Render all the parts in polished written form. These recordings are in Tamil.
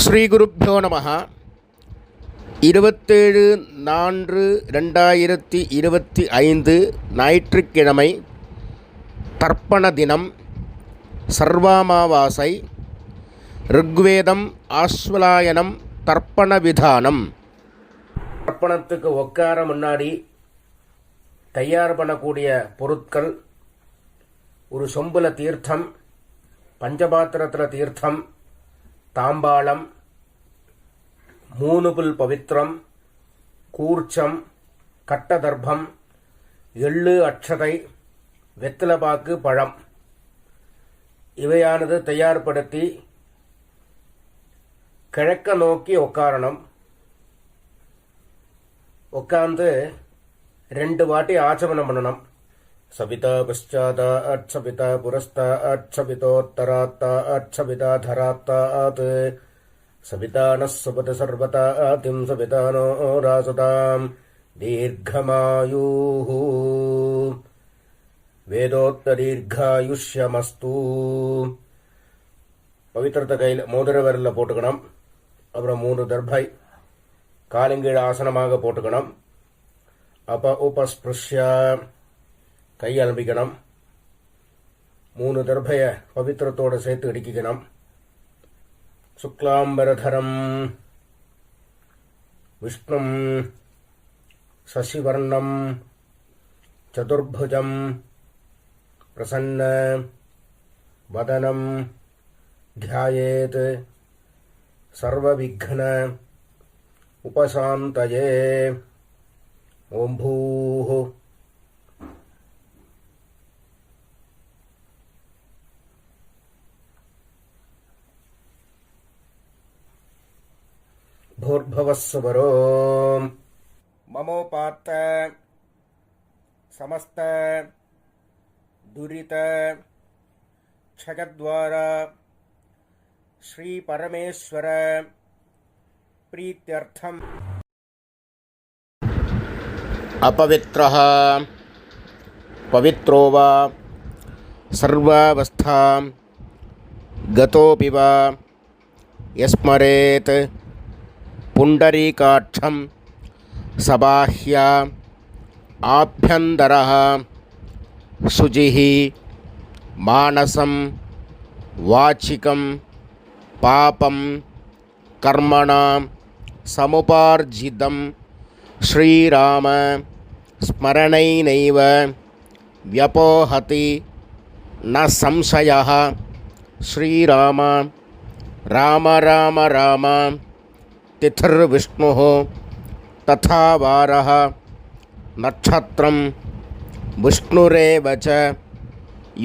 ஸ்ரீகுருப்போ நமः. 27/4/2025 ஞாயிற்றுக்கிழமை, தர்ப்பண தினம், சர்வாமாவாசை. ருக்வேதம் ஆஸ்வலாயனம் தர்ப்பண விதானம். தர்ப்பணத்துக்கு உட்கார முன்னாடி தயார் பண்ணக்கூடிய பொருட்கள்: ஒரு சொம்புல தீர்த்தம், பஞ்சபாத்திரத்தில் தீர்த்தம், தாம்பாளம், 3 புல் பவித்திரம், கூர்ச்சம், கட்டதர்ப்பம், எள்ளு, அட்சதை, வெத்தலைப்பாக்கு, பழம் இவையானது தயார்படுத்தி கிழக்க நோக்கி உட்காரணும். உட்கார்ந்து 2 வாட்டி ஆச்சமனம் பண்ணணும். சபிதா பశ్చాதாத் சபிதா புரஸ்தாத் சபிதோத்தராத்தாத் சபிதா தராத்தாத் சபிதானः சுபத சர்வதாதிம் சபிதானோ ராசதாம் தீர்க்கமாயுः வேதோத்ததீர்காயுஷ்யமஸ்து. பவித்திரத்தை கையில் மோதிர விரலில் போட்டுக்கணும். அப்புறம் 3 தர்பை காலிங்கீழ் ஆசனமாக போட்டுக்கணும். உபஸ்பிருஷ்ய கை அலம்பிக்கணும். 3 தர்பைய பவித்திரத்தோடு சேர்த்து இடிக்கணும். சுக்லாம்பரதரம் விஷ்ணும் சசிவர்ணம் சதுர்புஜம் பிரசன்ன வதனம் த்யாயேத் சர்வவிக்ன உபசாந்தயே. ஓம் பூः भूर्भुवस्सुवरो ममोपात्त समस्त दुरित क्षयद्वारा श्री परमेश्वर प्रीत्यर्थम अपवित्रः पवित्रो वा सर्वावस्थां गतोऽपि वा यस्मरेत् पुण्डरीकाक्षं सबाह्य आभ्यन्तरः शुचिः मानसं वाचिकं पापं कर्मणां समुपार्जितं श्रीराम स्मरणैनैव व्यपोहति न संशयः. श्रीराम राम राम राम तिथिर्विष्णुः तथा वारः नक्षत्रं विष्णुरेव च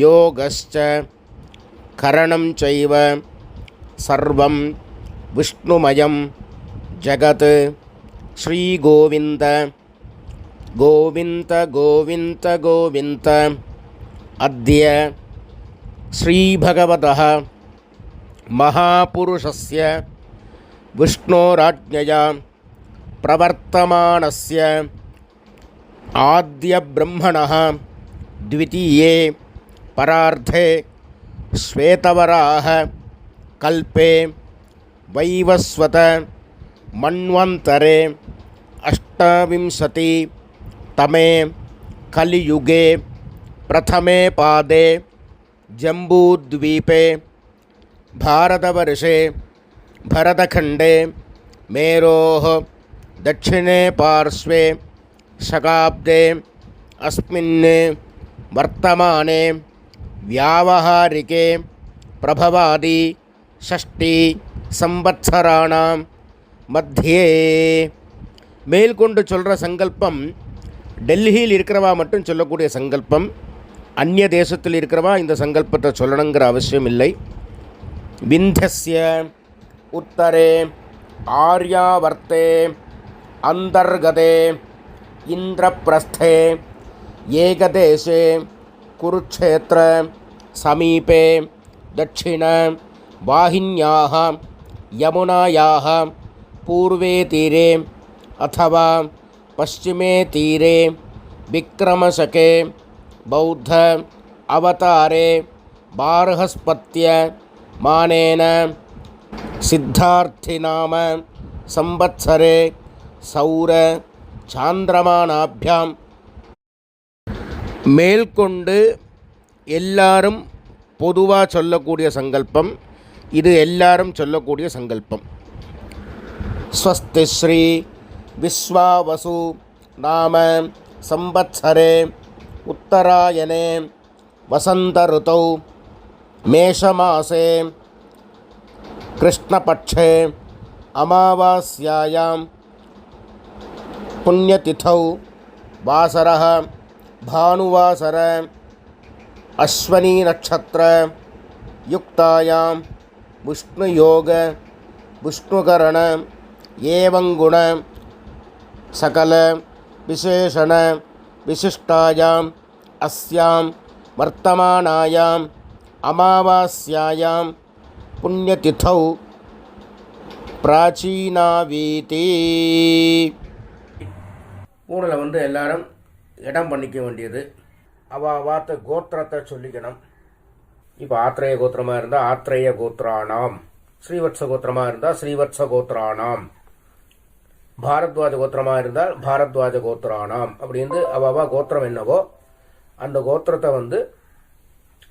योगश्च करणं चैव सर्वं विष्णुमयं जगत्. श्रीगोविन्द गोविन्द गोविन्द गोविन्द. अद्य श्रीभगवतः महापुरुषस्य विष्णोराज्ञया प्रवर्तमानस्य आद्यब्रह्मणः द्वितीये परार्धे श्वेतवराह कल्पे वैवस्वत मन्वन्तरे 28तमे कलियुगे प्रथमे पादे जम्बूद्वीपे भारतवर्षे भरतखण्डे मेरोः दक्षिणे पार्श्वे शकाब्दे अस्मिन् वर्तमाने व्यावहारिके प्रभवादि 6 संवत्सराणां मध्ये. மேல்கொண்டு சொல்கிற சங்கல்பம் டெல்லியில் இருக்கிறவா மட்டும் சொல்லக்கூடிய சங்கல்பம். அந்நிய தேசத்தில் இருக்கிறவா இந்த சங்கல்பத்தை சொல்லணுங்கிற அவசியம் இல்லை. விந்தஸ்ய उत्तरे आर्यावर्ते अंतर्गते इंद्रप्रस्थे एकदेशे कुरुक्षेत्र समीपे दक्षिण वाहिन्याः यमुनायाः पूर्वे तीरे अथवा पश्चिमे तीरे विक्रमशके बौद्ध अवतारे बार्हस्पत्य मानेन சித்தார்த்தி நாம சம்பத்சரே சௌர சாந்திரமானாபியாம். மேல்கொண்டு எல்லாரும் பொதுவாக சொல்லக்கூடிய சங்கல்பம் இது, எல்லாரும் சொல்லக்கூடிய சங்கல்பம். ஸ்வஸ்தி ஸ்ரீ விஸ்வாவசு நாம சம்பத்சரே உத்தராயணே வசந்த ருதௌ மேஷமாசே கிருஷ்ணபட்சே அமாவாஸ்யாயாம் புண்ணியதிதௌ வாசரः பானுவாசர அஸ்வனி நட்சத்திர யுக்தாயாம் விஷ்ணுயோக விஷ்ணுகரண ஏவங்குண சகல விசேஷண விசிஷ்டாயாம் அஸ்யாம் வர்த்தமானாயாம் அமாவாஸ்யாயாம் புண்ணியதிதௌ பிராச்சீனாவீதி. பூனில் வந்து எல்லாரும் இடம் பண்ணிக்க வேண்டியது. வார்த்த கோத்திரத்தை சொல்லிக்கணும். இப்போ ஆத்ரேய கோத்திரமாக இருந்தால் ஆத்ரேய கோத்ரானாம், ஸ்ரீவத்ச கோத்திரமாக இருந்தால் ஸ்ரீவத்ச கோத்ரானாம், பாரத்வாஜ கோத்திரமாக இருந்தால் பாரத்வாஜ கோத்ரானாம் அப்படின்னு அவா கோத்திரம் என்னவோ அந்த கோத்திரத்தை வந்து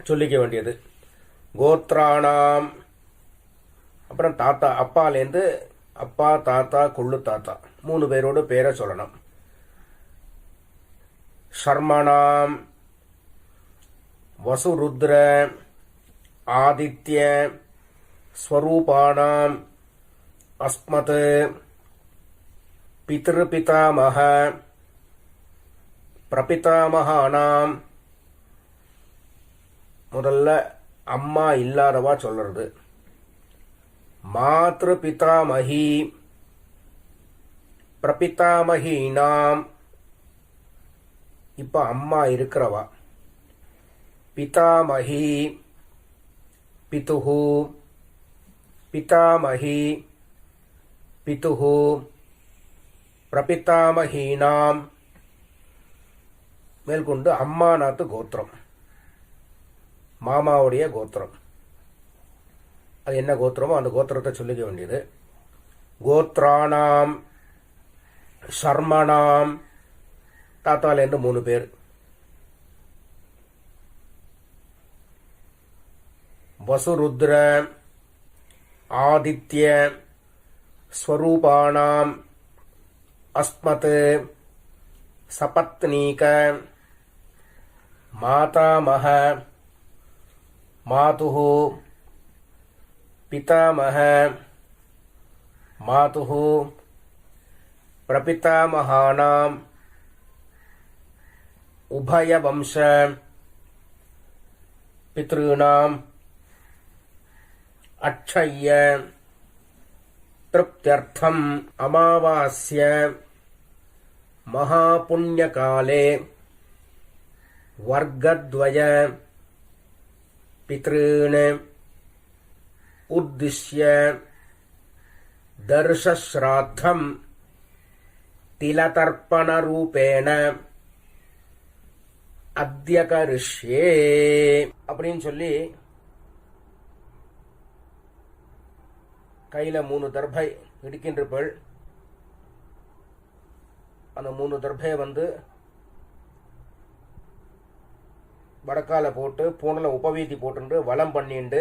சொல்லிக்க வேண்டியது. கோத்ரானாம். அப்புறம் தாத்தா, அப்பாலேருந்து அப்பா தாத்தா கொள்ளு தாத்தா 3 பேரோட பேரை சொல்லணும். ஷர்மணாம் வசுருத்ர ஆதித்ய ஸ்வரூபானாம் அஸ்மத் பித்ருபிதாமஹ பிரபிதாமகானாம். முதல்ல அம்மா இல்லாதவா சொல்றது. மாத்ரு பிதாமஹி பிரபிதாமஹீனாம். இப்போ அம்மா இருக்கிறவா. பிதாமஹி பிதுஹு பிதாமஹி பிதுஹு பிரபிதாமஹீனாம். மேற்கொண்டு அம்மாநாத்து கோத்திரம், மாமாவுடைய கோத்திரம். அது என்ன கோத்திரமோ அந்த கோத்திரத்தை சொல்லிக்க வேண்டியது. கோத்ரானாம் ஷர்மணாம். தாத்தாலேருந்து 3 பேர். வசுருத்ர ஆதித்ய ஸ்வரூபானாம் அஸ்மத் சபத்னீக மாதாமஹ மாதுஹு பிதாமஹ மாதுஹு பிரபிதாமகானாம் உபயவம்ச பித்ருணாம் அட்சய்ய திருப்தியர்த்தம் அமாவாஸ்ய மகாபுண்யகாலே வர்க்கத்வய பித்ருன் உத்திஷ்ய தர்ஷஸ்ராத்தம் திலதர்ப்பணரூபேண அத்யகரிஷ்யே அப்படின்னு சொல்லி கையில் 3 தர்பை இடிக்கின்றபள். அந்த 3 தர்பையை வந்து வடக்கால போட்டு பூனில் உபவீதி போட்டு வலம் பண்ணிண்டு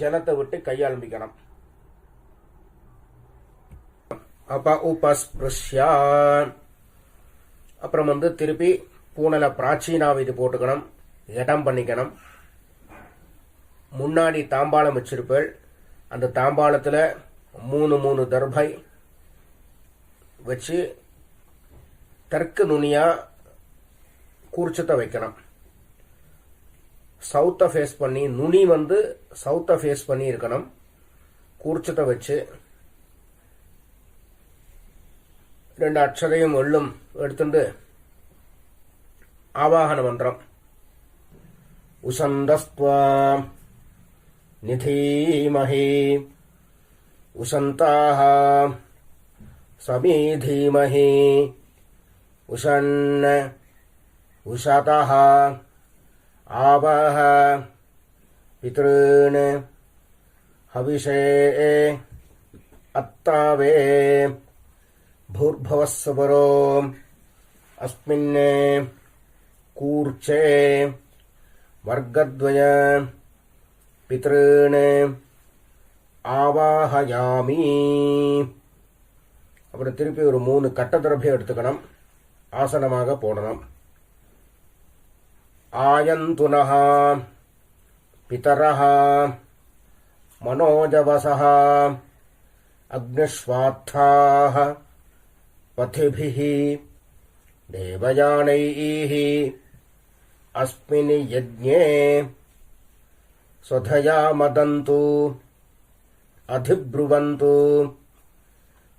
ஜலத்தை விட்டு கையாளம்பிக்கணும். அப்ப உபஸ்பிருஷ்யா. அப்புறம் வந்து திருப்பி பூனலை பிராச்சீனாவீதி போட்டுக்கணும், இடம் பண்ணிக்கணும். முன்னாடி தாம்பாளம் வச்சிருப்பேள். அந்த தாம்பாளத்தில் 3 தர்பை வச்சு தெற்கு நுனியா கூர்ச்சத்தை வைக்கணும். சவுத்தை ஃபேஸ் பண்ணி, நுனி வந்து சவுத்தை ஃபேஸ் பண்ணி இருக்கணும். கூர்ச்சத்தை வச்சு 2 அட்சதையும் எள்ளும் எடுத்துட்டு ஆவாகன மந்திரம் உசந்தஸ்த்வா நிதீமஹி உசந்தாஹ சமீதீமஹி உஷன் உஷதஹ ஆவஹ பித்ருன் हविषे अत्तावे भूर्भुवः सुवरो अस्मिन् कूर्चे वर्गद्वय पितॄन् ஆவாஹயாமி. அப்புறம் திருப்பி ஒரு 3 கட்ட திரவியம் எடுத்துக்கணும். ஆசனமாக போடணும். ஆயந்துனஹ பிதரஹ மனோஜவசஹ அக்னிஷ்வாத்தாஹ பதிபிஹ தேவயானைஹ அஸ்மின் யஜ்ஞே स्वधया मदन्तु अधिब्रुवन्तु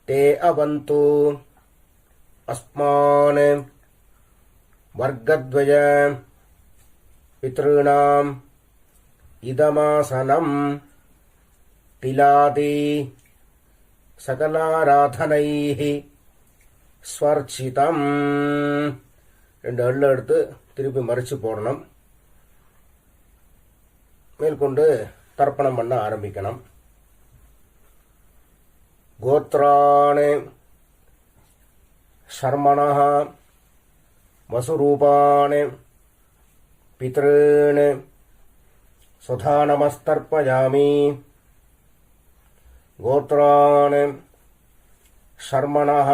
ते अवन्तु अस्मान् वर्गद्वय पितॄणाम् इदमासनम् तिलादि सकलाराधनैः स्वर्चितम्. 2 எள்ளு எடுத்து திருப்பி மறிச்சு போடணும். மேற்கொண்டு தர்ப்பணம் பண்ண ஆரம்பிக்கணும். கோத்ராணி சர்மணः வசுரூபாணி பித்ருண் சுதா நமஸ்தர்ப்பயாமி. கோத்ராணி சர்மணः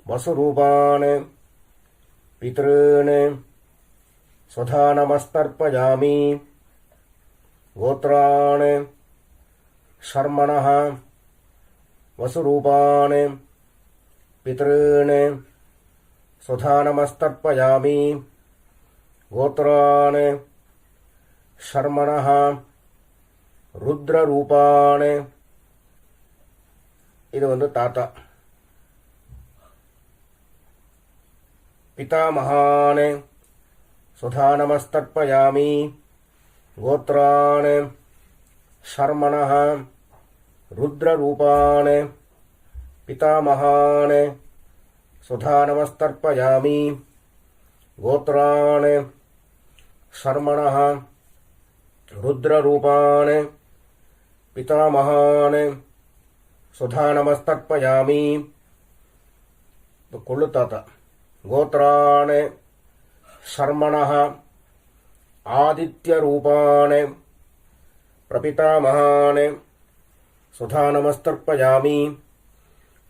வசுரூபாணி பித்ருண் சுதா நமஸ்தர்ப்பயாமி. கோத்ராணி சர்மணः வசுரூபாணி பித்ருண் சுதா நமஸ்தர்ப்பயாமி. கோத்ராணி சர்மணः ருத்ரரூபாணி. இது தாத்தா. பிதாமகான் சுதா நமஸ்தர்ப்பயாமி. கோத்ராணி சர்மணः ருத்ரரூபாணி பிதாமகான் சுதா நமஸ்தர்ப்பயாமி. கோத்ராணி சர்மணः ருத்ரரூபாணி பிதாமகான் சுதா நமஸ்தர்ப்பயாமி. கொள்ளு தாத்தா. கோத்ராணி சர்மணः ஆதித்யரூபாணி பிரபிதாமகான் சுதா நமஸ்தர்ப்பயாமி.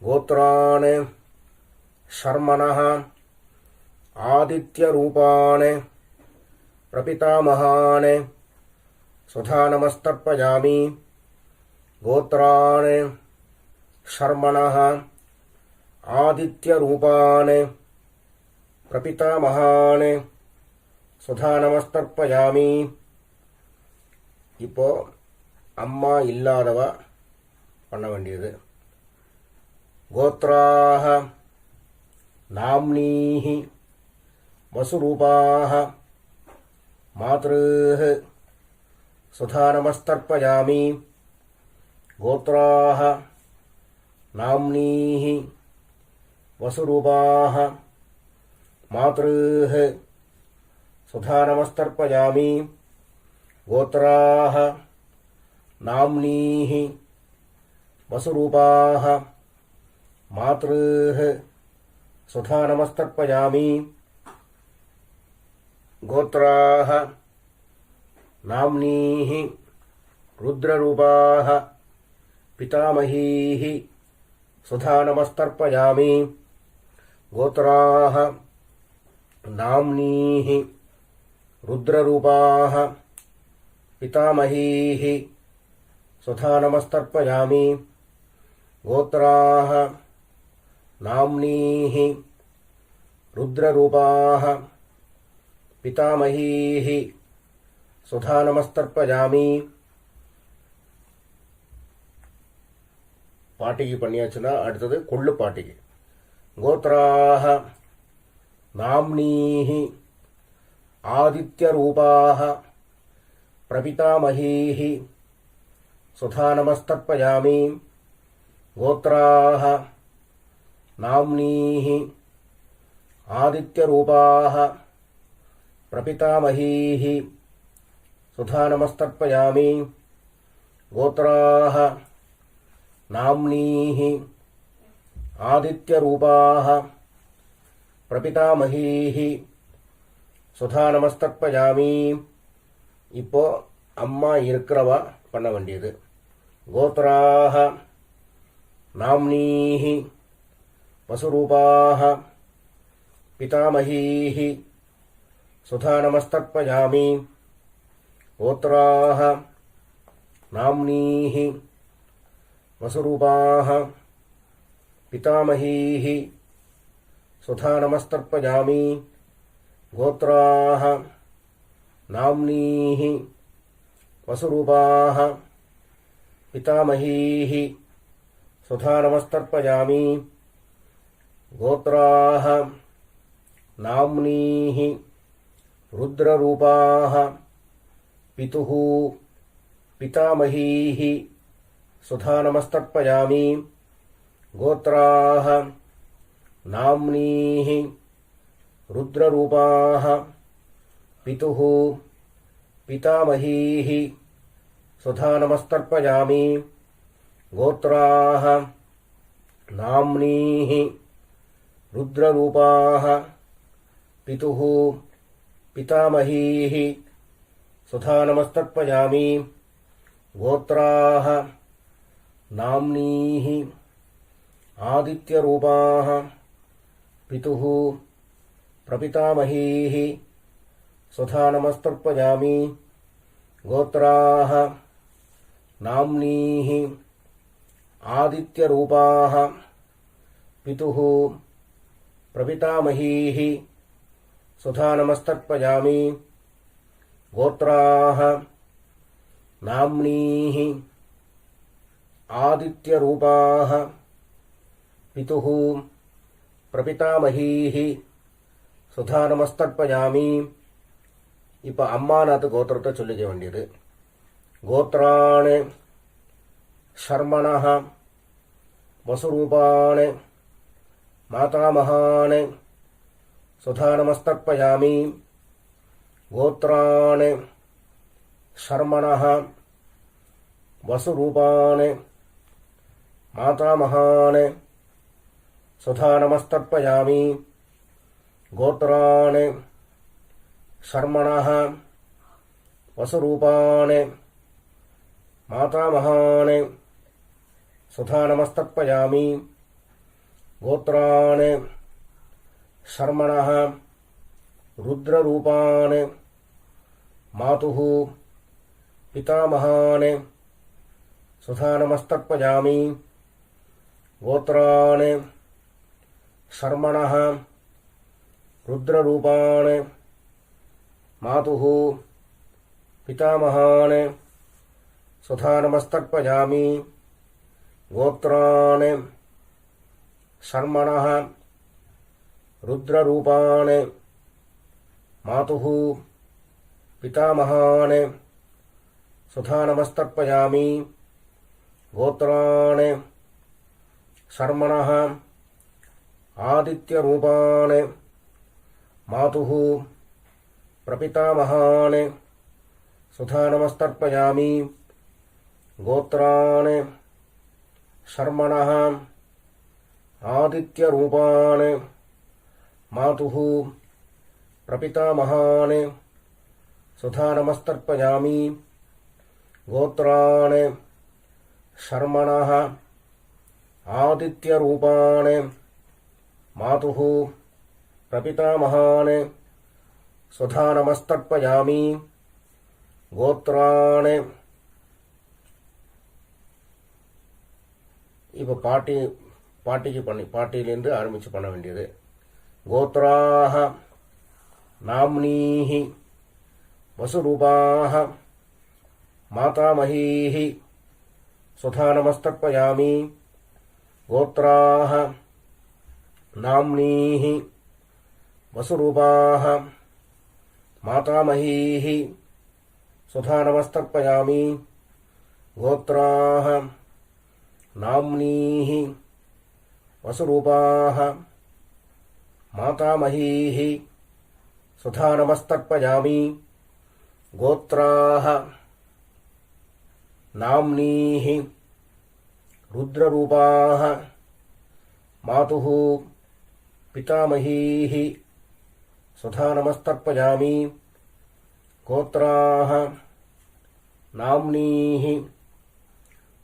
கோத்ராணி சர்மணः ஆதித்யரூபாணி பிரபிதாமகான் சுதா நமஸ்தர்ப்பயாமி. கோத்ராணி சர்மணः ஆதித்யரூபாணி பிரபிதாமகான் சுதா நமஸ்தர்ப்பயாமி. இப்போ அம்மா இல்லாதவ பண்ண வேண்டியது. கோத்ராஹ நாம்னீஹ வசுரூபாஹ மாத்ருஹ சுதா நமஸ்தர்ப்பயாமி. கோத்ராஹ நாம்னீஹ வசுரூபாஹ மாத்ருஹ சுதா நமஸ்தர்ப்பயாமி. கோத்ராஹ நாம்னீஹ வசுரூபாஹ மாத்ருஹ சுதா நமஸ்தர்ப்பயாமி. கோத்ராஹ நாம்னீஹ ருத்ரரூபாஹ பிதாமஹீஹ சுதா நமஸ்தர்ப்பயாமி. கோத்ராஹ நாம்னீஹ ருத்ரரூபாஹ பிதாமஹீஹ சுதா நமஸ்தர்ப்பயாமி. கோத்ராஹ நாம்னீஹ ருத்ரரூபாஹ பிதாமஹீஹ சுதா நமஸ்தர்ப்பயாமி. பாட்டிக்கு பண்ணியாச்சுன்னா அடுத்தது கொள்ளு பாட்டிக்கு. கோத்ராஹ நாம்னீஹ ஆதித்யரூபாஹ பிரபிதாமஹீஹ சுதா நமஸ்தர்ப்பயாமி. கோத்ராஹ நாம்னீஹ ஆதித்யரூபாஹ பிரபிதாமஹீஹ சுதா நமஸ்தர்ப்பயாமி. गोत्राः नाम्नीः आदित्यरूपाः प्रपितामहीः சுதா நமஸ்தர்ப்பயாமி. இப்போ அம்மா இருக்கிறவா பண்ண வேண்டியது. கோத்ராஹ நாம்னீஹி வசுரூபாஹ பிதாமஹீஹி சுதா நமஸ்தர்ப்பயாமி. கோத்ராஹ நாம்னீஹி வசுரூபாஹ பிதாமஹீஹி சுதா நமஸ்தர்ப்பயாமி. गोत्राः नाम्नीः वसुरूपाः पितामहीः सुधा नमस्तर्पयामि. गोत्राः नाम्नीः रुद्ररूपाः पितुः पितामहीः सुधा नमस्तर्पयामि. गोत्राः नाम्नीः रुद्ररूपाः पितुः पितामहीः सुधा नमस्तर्पयामि. गोत्राः नाम्नीः रुद्ररूपाः पितुः पितामहीः सुधा नमस्तर्पयामि. गोत्राः नाम्नीः आदित्यरूपाः पितुः प्रपितामहीः सुधा नमस्तर्पयामि. गोत्राः नाम्नीः आदित्यरूपाः पितुः प्रपितामहीः सुधा नमस्तर्पयामि. गोत्राः नाम्नीः आदित्यरूपाः पितुः प्रपितामहीः சுதா நமஸ்தர்ப்பயாமி. இப்போ அம்மாநாத்து கோத்திரத்தை சொல்லிக்க வேண்டியது. கோத்ராணி ஷர்மணः வசுரூபாணி மாதாமகாணி சுதா நமஸ்தர்ப்பயாமி. கோத்ராணி ஷர்மணः வசுரூபாணி மாதாமகாணி சுதா நமஸ்தர்ப்பயாமி. गोत्राणि शर्मणः वसुरूपाणि मातामहानि सुधा नमस्तर्पयामि. गोत्राणि शर्मणः रुद्ररूपाणि मातुः पितामहानि सुधा नमस्तर्पयामि. गोत्राणि शर्मणः रुद्ररूपाणि मातुः पितामहानि सुधा नमस्तर्पयामि. गोत्राणि शर्मणः रुद्ररूपाणि मातुः पितामहानि सुधा नमस्तर्पयामि. गोत्राणि शर्मणः आदित्यरूपाणि मातुः प्रपितामहानि सुधा नमस्तर्पयामि. गोत्राणि शर्मणः आदित्यरूपाणि मातुः प्रपितामहानि सुधा नमस्तर्पयामि. गोत्राणि शर्मणः आदित्यरूपाणि मातुः प्रपितामहानि सुधा नमस्तर्पयामि. गोत्राणि இப்போ பாட்டியிலேருந்து ஆரம்பித்து பண்ண வேண்டியது. கோத்ராஹ நாம்னீஹி வசுரூபாஹ மாதாமஹீஹி சுதா நமஸ்தர்ப்பயாமி. கோத்ராஹ நாம்னீஹி वसुरूपाः मातामहीः सुधा नमस्तर्पयामि. गोत्राः नाम्नीः वसुरूपाः मातामहीः सुधा नमस्तर्पयामि. गोत्राः नाम्नीः रुद्ररूपाः मातुः पितामहीः स्वधा नमस्तर्पयामि गोत्राः नाम्नीः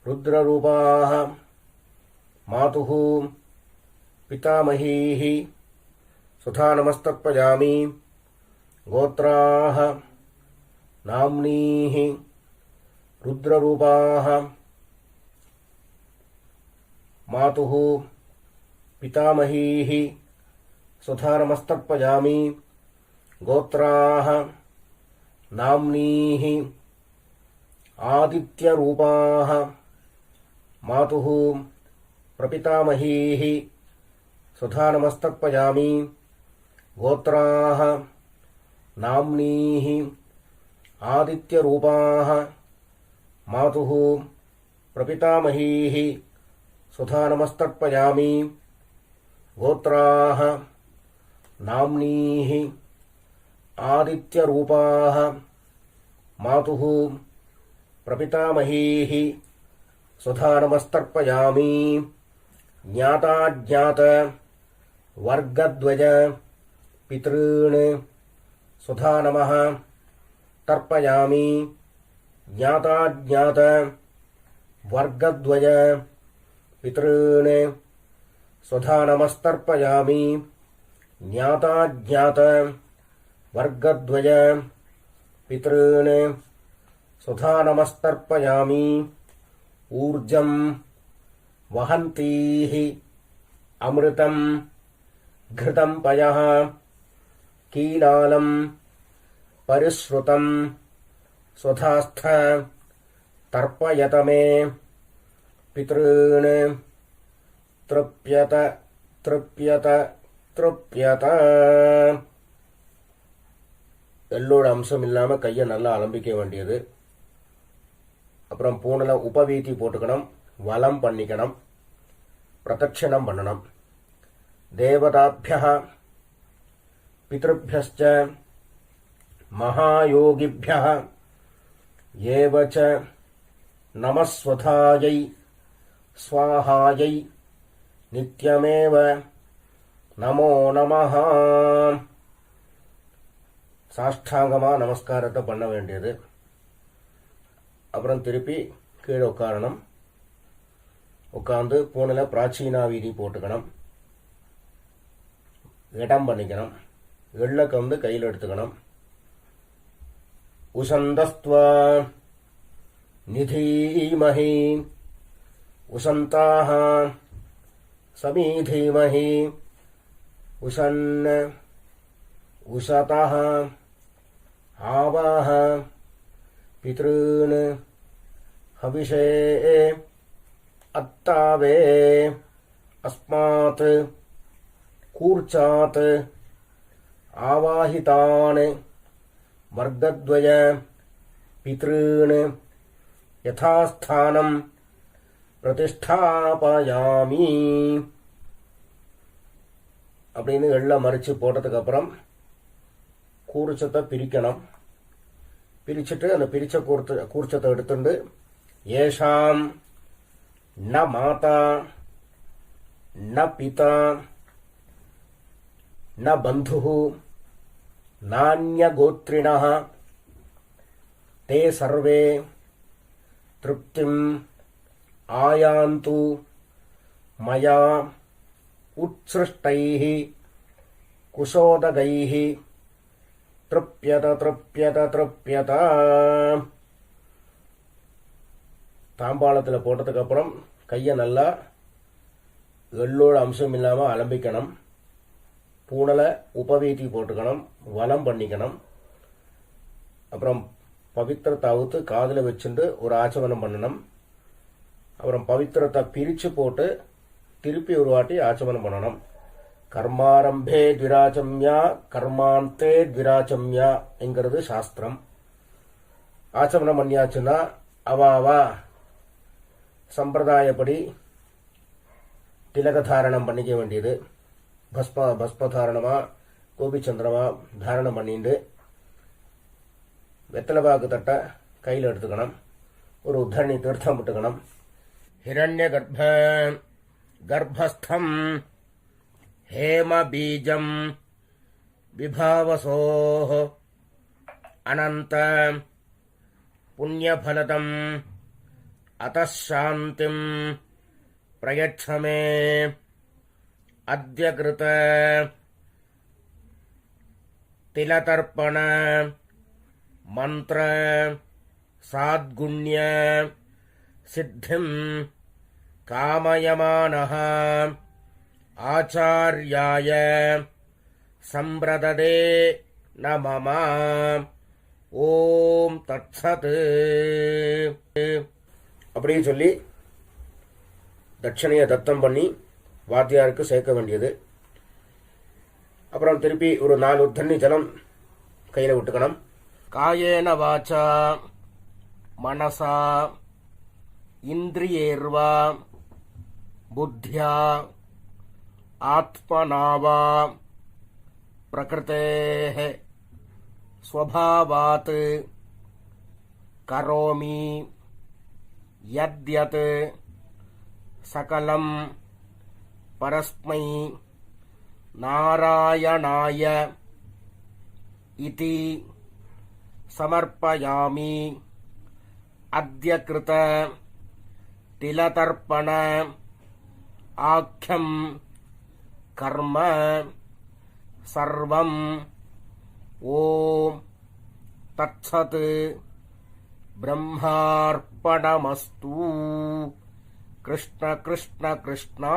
रुद्ररूपाः मातुः पितामहीः स्वधा नमस्तर्पयामि गोत्राः नाम्नीः रुद्ररूपाः मातुः पितामहीः स्वधा नमस्तर्पयामि गोत्राः नाम्नीः आदित्यरूपाः मातुः प्रपितामहीः स्वधा नमस्तर्पयामि गोत्राः नाम्नीः आदित्यरूपाः मातुः प्रपितामहीः स्वधा नमस्तर्पयामि गोत्राः नाम्नीः आदित्यरूपाः मातुः प्रपितामहीः स्वधा नमस्तर्पयामि ज्ञाताज्ञात वर्गद्वय पितॄन् स्वधा नमः तर्पयामि ज्ञाताज्ञात वर्गद्वय पितॄन् स्वधा नमस्तर्पयामि ज्ञाताज्ञात वर्गद्वय पितॄन् स्वधा नमस्तर्पयामि ऊर्जं वहन्तीः अमृतं घृतं पयः कीलालं परिश्रुतं स्वधास्थ तर्पयत मे पितॄन् तृप्यत तृप्यत तृप्यत எள்ளோட அம்சம் இல்லாமல் கையை நல்லா அலம்பிக்க வேண்டியது. அப்புறம் பூனில் உபவீதி போட்டுக்கணும், வலம் பண்ணிக்கணும், பிரதட்சிணம் பண்ணணும். தேவதாபியः பித்ருभ्यश्च महायोगिभ्यः एव च नमस्वधायै स्वाहायै नित्यमेव नमो नमः. சாஷ்டாங்கமா நமஸ்காரத்தை பண்ண வேண்டியது. அப்புறம் திருப்பி கீழே உட்காரணும். உட்கார்ந்து பூனில் பிராச்சீனா வீதி போட்டுக்கணும், இடம் பண்ணிக்கணும். எள்ளக்க வந்து கையில் எடுத்துக்கணும். உசந்தஸ்த்வா நிதீமஹி உசந்தாக சமீதீமஹி உசன் உசதः आवाह पितॄन् हविषे अत्तावे अस्मात् कूर्चात् आवाहितान् वर्गद्वय पितॄन् यथास्थानं प्रतिष्ठापयामि. அப்படின்னு எல்லாம் மறிச்சு போட்டதுக்கு அப்புறம் கூர்ச்சத்தை பிரிக்கணும். பிரிச்சுட்டு அந்த பிரிச்ச கூர்ச்சத்தை எடுத்துட்டு ஏஷாம் ந மாதா ந பிதா ந பந்து நான்யகோத்ரிணः ते सर्वे तृप्तिम् आयान्तु मया उत्सृष्टैः कुशोदगैः तृप्यत तृप्यत तृप्यत. தாம்பாளத்தில் போட்டதுக்கு அப்புறம் கையை நல்லா எள்ளோட அம்சம் இல்லாமல் அலம்பிக்கணும். பூனலை உபவீதி போட்டுக்கணும், வலம் பண்ணிக்கணும். அப்புறம் பவித்திரத்தை அவுத்து காதில் வச்சுட்டு ஒரு ஆச்சமனம் பண்ணணும். அப்புறம் பவித்திரத்தை பிரித்து போட்டு திருப்பி ஒரு வாட்டி ஆச்சமனம் பண்ணணும். கர்மாரம்பே த்விராச்சம்யா கர்மாந்தே த்விராச்சம்யா என்கிறது சாஸ்திரம். ஆச்சமனம் பண்ணியாச்சுன்னா அவாவா சம்பிரதாயப்படி திலகதாரணம் பண்ணிக்க வேண்டியது. பஸ்மதாரணமா கோபிச்சந்திரமா தாரணம் பண்ணிட்டு வெத்தலை பாக்கு தட்டை கையில் எடுத்துக்கணும். ஒரு உத்தரணி தீர்த்தம் விட்டுக்கணும். ஹிரண்ய கர்ப்பஸ்தம் ஹேம பீஜம் விபாவசோ அனந்த புண்ணியபலதம் அதாந்திம் பிரயட்சமே அத்ய கிருத திலதர்ப்பண மந்திர சாத்குண்ய சித்திம் காமயமானஹ ஆச்சார்யாய சம்பிரததே நமம. ஓம் தத்சத் அப்படின்னு சொல்லி தட்சணையை தத்தம் பண்ணி வாத்தியாருக்கு சேர்க்க வேண்டியது. அப்புறம் திருப்பி ஒரு 4 உத்தண்ணி ஜலம் கையில் விட்டுக்கணும். காயேன வாச்சா மனசா இந்திரியேர்வா புத்தியா ஆத்மனாவா பிரகிருதேஹ ஸ்வபாவாத் கரோமி யத்யத் சகலம் பரஸ்மை நாராயணாய இதி சமர்ப்பயாமி. அத்ய கிருத திலதர்ப்பண ஆக்யம் கர்ம சர்வம். ஓம் தத்சத் பிரம்மார்ப்பணமஸ்து. கிருஷ்ண கிருஷ்ண கிருஷ்ணா.